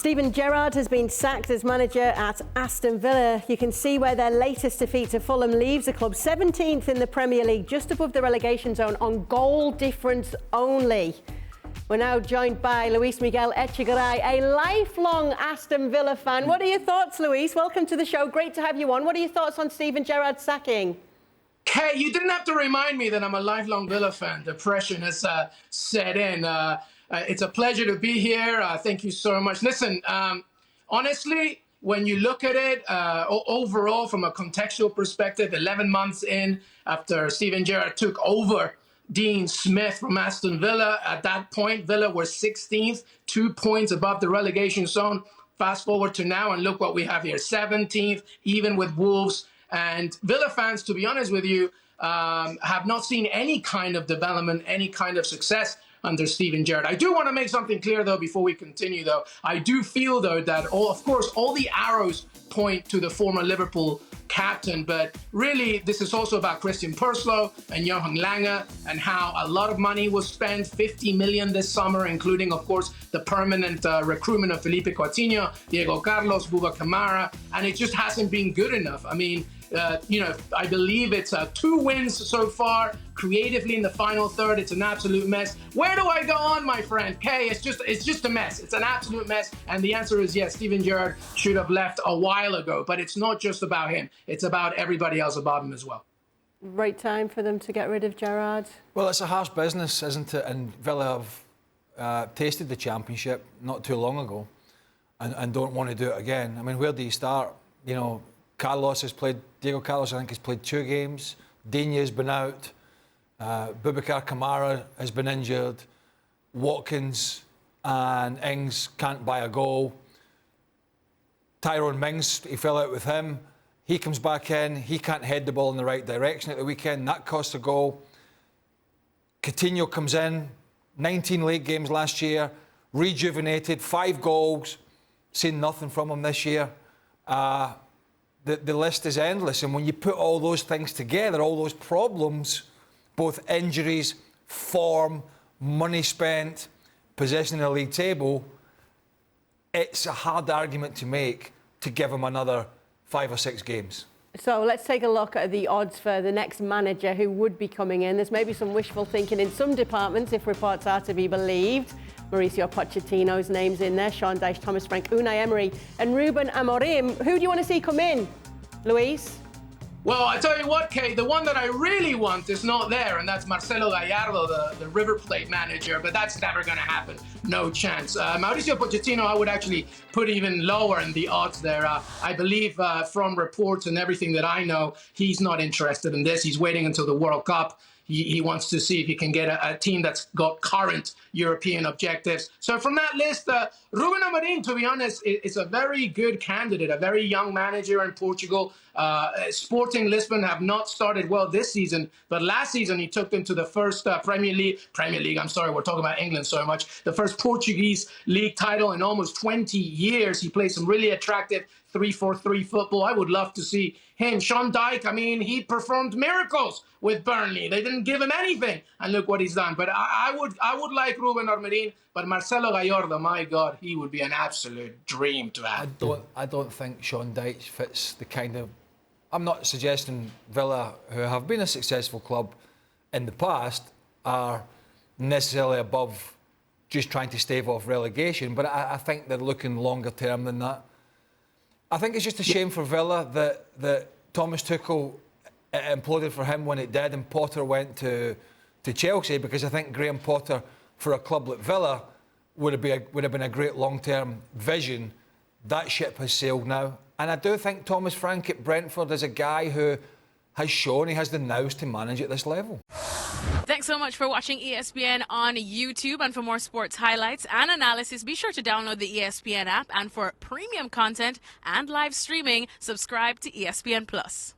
Steven Gerrard has been sacked as manager at Aston Villa. You can see where their latest defeat to Fulham leaves the club 17th in the Premier League, just above the relegation zone on goal difference only. We're now joined by Luis Miguel Echegaray, a lifelong Aston Villa fan. What are your thoughts, Luis? Welcome to the show. Great to have you on. What are your thoughts on Steven Gerrard's sacking? Kay, you didn't have to remind me that I'm a lifelong Villa fan. Depression has set in. It's a pleasure to be here. Thank you so much. Listen, honestly, when you look at it overall from a contextual perspective, 11 months in after Steven Gerrard took over Dean Smith from Aston Villa, at that point, Villa were 16th, 2 points above the relegation zone. Fast forward to now, and look what we have here, 17th, even with Wolves. And Villa fans, to be honest with you, have not seen any kind of development, any kind of success under Steven Gerrard. I do want to make something clear, though, before we continue, though. I do feel, though, that, of course, all the arrows point to the former Liverpool captain, but really, this is also about Christian Purslow and Johan Lange and how a lot of money was spent, 50 million this summer, including, of course, the permanent recruitment of Felipe Coutinho, Diego Carlos, Bouba Kamara, and it just hasn't been good enough. I mean, I believe it's 2 wins so far. Creatively in the final third, it's an absolute mess. Where do I go on, my friend? Kay, it's just a mess. It's an absolute mess. And the answer is yes, Steven Gerrard should have left a while ago. But it's not just about him. It's about everybody else above him as well. Right time for them to get rid of Gerrard? Well, it's a harsh business, isn't it? And Villa have tasted the Championship not too long ago and don't want to do it again. I mean, where do you start? You know, Diego Carlos, I think, has played 2 games. Digne's been out. Boubacar Kamara has been injured. Watkins and Ings can't buy a goal. Tyrone Mings, he fell out with him. He comes back in. He can't head the ball in the right direction at the weekend. That costs a goal. Coutinho comes in. 19 league games last year. Rejuvenated. 5 goals. Seen nothing from him this year. The list is endless, and when you put all those things together, all those problems, both injuries, form, money spent, possession in the league table, it's a hard argument to make to give him another 5 or 6 games. So let's take a look at the odds for the next manager who would be coming in. There's maybe some wishful thinking in some departments, if reports are to be believed. Mauricio Pochettino's name's in there, Sean Dyche, Thomas Frank, Unai Emery and Ruben Amorim. Who do you want to see come in, Luis? Well, I tell you what, Kay, the one that I really want is not there, and that's Marcelo Gallardo, the River Plate manager, but that's never going to happen. No chance. Mauricio Pochettino, I would actually put even lower in the odds there. I believe from reports and everything that I know, he's not interested in this. He's waiting until the World Cup. He wants to see if he can get a team that's got current European objectives. So from that list, Ruben Amorim, to be honest, is a very good candidate, a very young manager in Portugal. Sporting Lisbon have not started well this season, but last season he took them to the first Premier League, I'm sorry, we're talking about England so much, the first Portuguese league title in almost 20 years. He plays some really attractive 3-4-3 football. I would love to see him. Sean Dyche, I mean, he performed miracles with Burnley. They didn't give him anything, and look what he's done. But I would like Ruben Amorim, but Marcelo Gallardo, my God, he would be an absolute dream to have. I don't think Sean Dyche fits the kind of... I'm not suggesting Villa, who have been a successful club in the past, are necessarily above just trying to stave off relegation, but I think they're looking longer term than that. I think it's just a shame for Villa that Thomas Tuchel imploded for him when it did, and Potter went to Chelsea, because I think Graham Potter, for a club like Villa, would have been a great long-term vision. That ship has sailed now. And I do think Thomas Frank at Brentford is a guy who has shown he has the nous to manage at this level. Thanks so much for watching ESPN on YouTube. And for more sports highlights and analysis, be sure to download the ESPN app. And for premium content and live streaming, subscribe to ESPN+.